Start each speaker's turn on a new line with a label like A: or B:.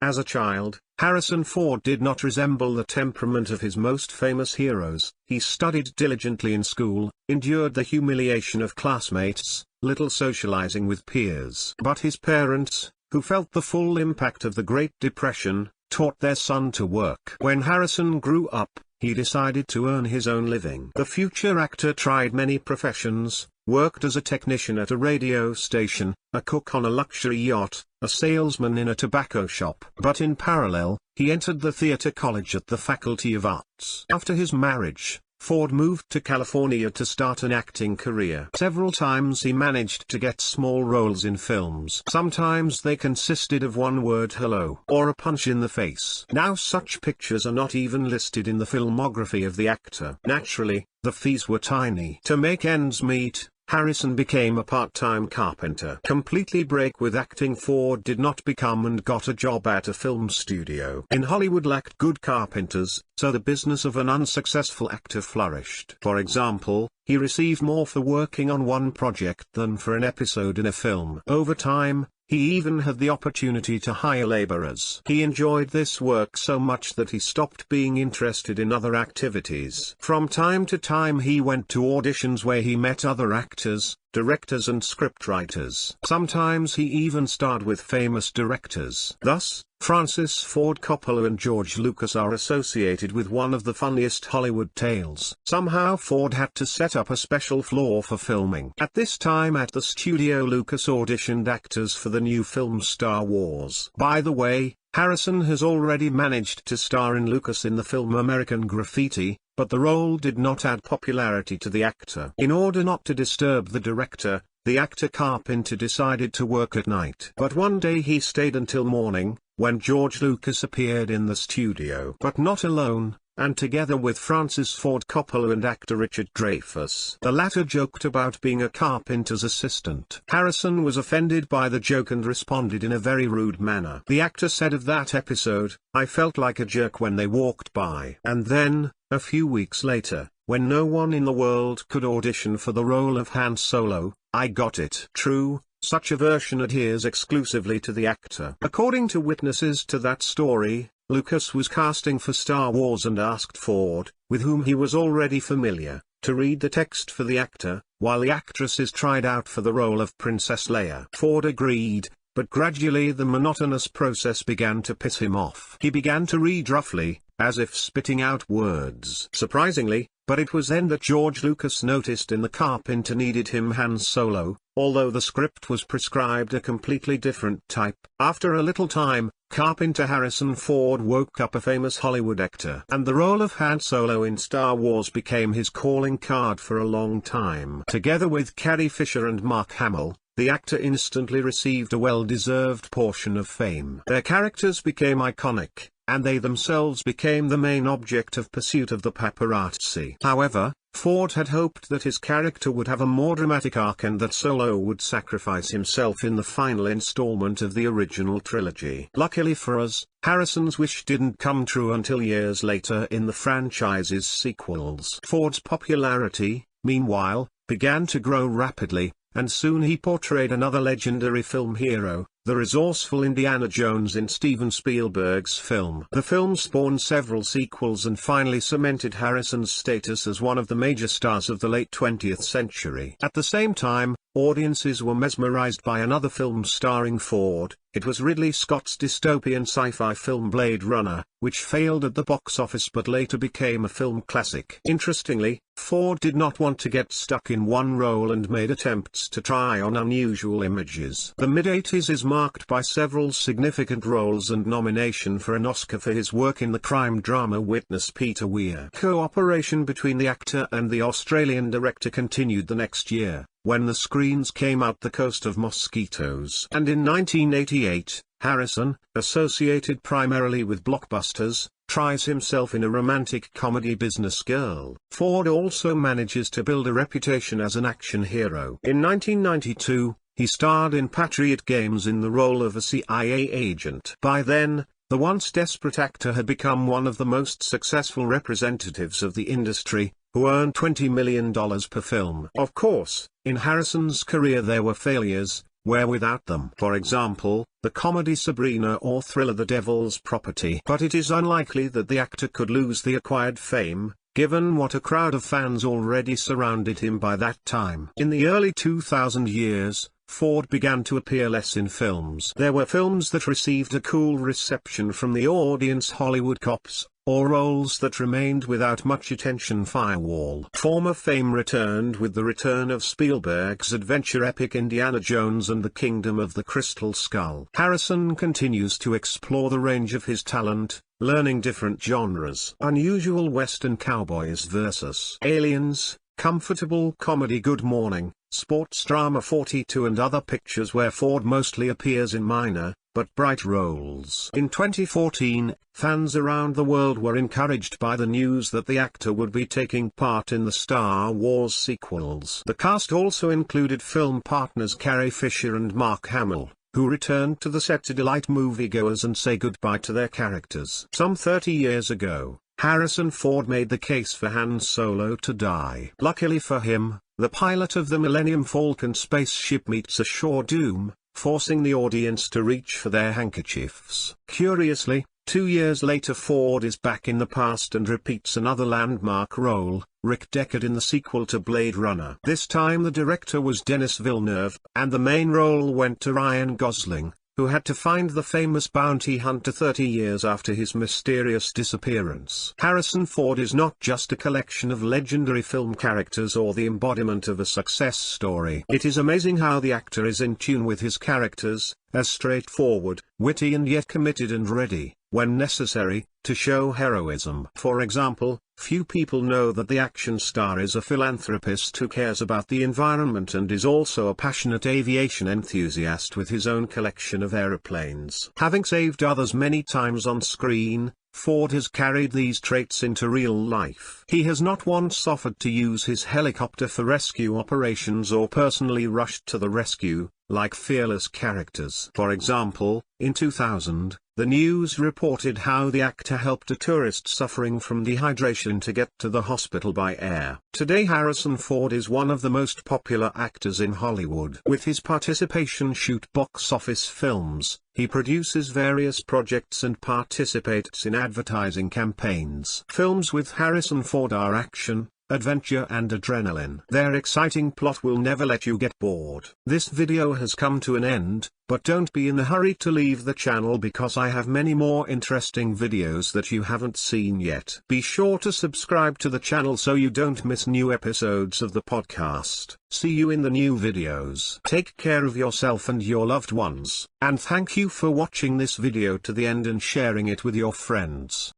A: As a child, Harrison Ford did not resemble the temperament of his most famous heroes. He studied diligently in school, endured the humiliation of classmates, little socializing with peers. But his parents, who felt the full impact of the Great Depression, taught their son to work. When Harrison grew up, he decided to earn his own living. The future actor tried many professions, worked as a technician at a radio station, a cook on a luxury yacht, a salesman in a tobacco shop. But in parallel, he entered the theater college at the Faculty of Arts. After his marriage, Ford moved to California to start an acting career. Several times he managed to get small roles in films. Sometimes they consisted of one word hello or a punch in the face. Now such pictures are not even listed in the filmography of the actor. Naturally, the fees were tiny. To make ends meet, Harrison became a part-time carpenter. Completely break with acting, Ford did not become and got a job at a film studio. In Hollywood lacked good carpenters, so the business of an unsuccessful actor flourished. For example, he received more for working on one project than for an episode in a film. Over time, he even had the opportunity to hire laborers. He enjoyed this work so much that he stopped being interested in other activities. From time to time he went to auditions where he met other actors, directors and scriptwriters. Sometimes he even starred with famous directors. Thus, Francis Ford Coppola and George Lucas are associated with one of the funniest Hollywood tales. Somehow Ford had to set up a special floor for filming. At this time at the studio, Lucas auditioned actors for the new film Star Wars. By the way, Harrison has already managed to star in Lucas in the film American Graffiti, but the role did not add popularity to the actor. In order not to disturb the director, the actor Carpenter decided to work at night. But one day he stayed until morning, when George Lucas appeared in the studio. But not alone, and together with Francis Ford Coppola and actor Richard Dreyfuss. The latter joked about being a carpenter's assistant. Harrison was offended by the joke and responded in a very rude manner. The actor said of that episode, "I felt like a jerk when they walked by." And then, a few weeks later, when no one in the world could audition for the role of Han Solo, I got it. True, such a version adheres exclusively to the actor. According to witnesses to that story, Lucas was casting for Star Wars and asked Ford, with whom he was already familiar, to read the text for the actor, while the actresses tried out for the role of Princess Leia. Ford agreed, but gradually the monotonous process began to piss him off. He began to read roughly, as if spitting out words. Surprisingly, but it was then that George Lucas noticed in the Carpenter needed him Han Solo, although the script was prescribed a completely different type. After a little time, Carpenter Harrison Ford woke up a famous Hollywood actor. And the role of Han Solo in Star Wars became his calling card for a long time. Together with Carrie Fisher and Mark Hamill, the actor instantly received a well-deserved portion of fame. Their characters became iconic, and they themselves became the main object of pursuit of the paparazzi. However, Ford had hoped that his character would have a more dramatic arc and that Solo would sacrifice himself in the final installment of the original trilogy. Luckily for us, Harrison's wish didn't come true until years later in the franchise's sequels. Ford's popularity, meanwhile, began to grow rapidly, and soon he portrayed another legendary film hero, the resourceful Indiana Jones in Steven Spielberg's film. The film spawned several sequels and finally cemented Harrison's status as one of the major stars of the late 20th century. At the same time, audiences were mesmerized by another film starring Ford. It was Ridley Scott's dystopian sci-fi film Blade Runner, which failed at the box office but later became a film classic. Interestingly, Ford did not want to get stuck in one role and made attempts to try on unusual images. The mid-80s is marked by several significant roles and nomination for an Oscar for his work in the crime drama Witness Peter Weir. Cooperation between the actor and the Australian director continued the next year, when the screens came out The Coast of Mosquitoes. And in 1988, Harrison, associated primarily with blockbusters, tries himself in a romantic comedy Business Girl. Ford also manages to build a reputation as an action hero. In 1992, he starred in Patriot Games in the role of a CIA agent. By then, the once desperate actor had become one of the most successful representatives of the industry, who earned $20 million per film. Of course, in Harrison's career there were failures, where without them. For example, the comedy Sabrina or thriller The Devil's Property. But it is unlikely that the actor could lose the acquired fame, given what a crowd of fans already surrounded him by that time. In the early 2000 years, Ford began to appear less in films. There were films that received a cool reception from the audience, Hollywood cops, or roles that remained without much attention, firewall. Former fame returned with the return of Spielberg's adventure epic Indiana Jones and the Kingdom of the Crystal Skull. Harrison continues to explore the range of his talent, learning different genres. Unusual Western Cowboys vs. Aliens, comfortable comedy Good Morning, sports drama 42 and other pictures where Ford mostly appears in minor, but bright roles. In 2014, fans around the world were encouraged by the news that the actor would be taking part in the Star Wars sequels. The cast also included film partners Carrie Fisher and Mark Hamill, who returned to the set to delight moviegoers and say goodbye to their characters. Some 30 years ago, Harrison Ford made the case for Han Solo to die. Luckily for him, the pilot of the Millennium Falcon spaceship meets a sure doom, forcing the audience to reach for their handkerchiefs. Curiously, 2 years later Ford is back in the past and repeats another landmark role, Rick Deckard in the sequel to Blade Runner. This time the director was Denis Villeneuve, and the main role went to Ryan Gosling, who had to find the famous bounty hunter 30 years after his mysterious disappearance. Harrison Ford is not just a collection of legendary film characters or the embodiment of a success story. It is amazing how the actor is in tune with his characters, as straightforward, witty and yet committed and ready, when necessary, to show heroism. For example, few people know that the action star is a philanthropist who cares about the environment and is also a passionate aviation enthusiast with his own collection of aeroplanes. Having saved others many times on screen, Ford has carried these traits into real life. He has not once offered to use his helicopter for rescue operations or personally rushed to the rescue, like fearless characters. For example, in 2000, the news reported how the actor helped a tourist suffering from dehydration to get to the hospital by air. Today Harrison Ford is one of the most popular actors in Hollywood. With his participation shoot box office films, he produces various projects and participates in advertising campaigns. Films with Harrison Ford are action, adventure and adrenaline. Their exciting plot will never let you get bored. This video has come to an end, but don't be in a hurry to leave the channel because I have many more interesting videos that you haven't seen yet. Be sure to subscribe to the channel so you don't miss new episodes of the podcast. See you in the new videos. Take care of yourself and your loved ones, and thank you for watching this video to the end and sharing it with your friends.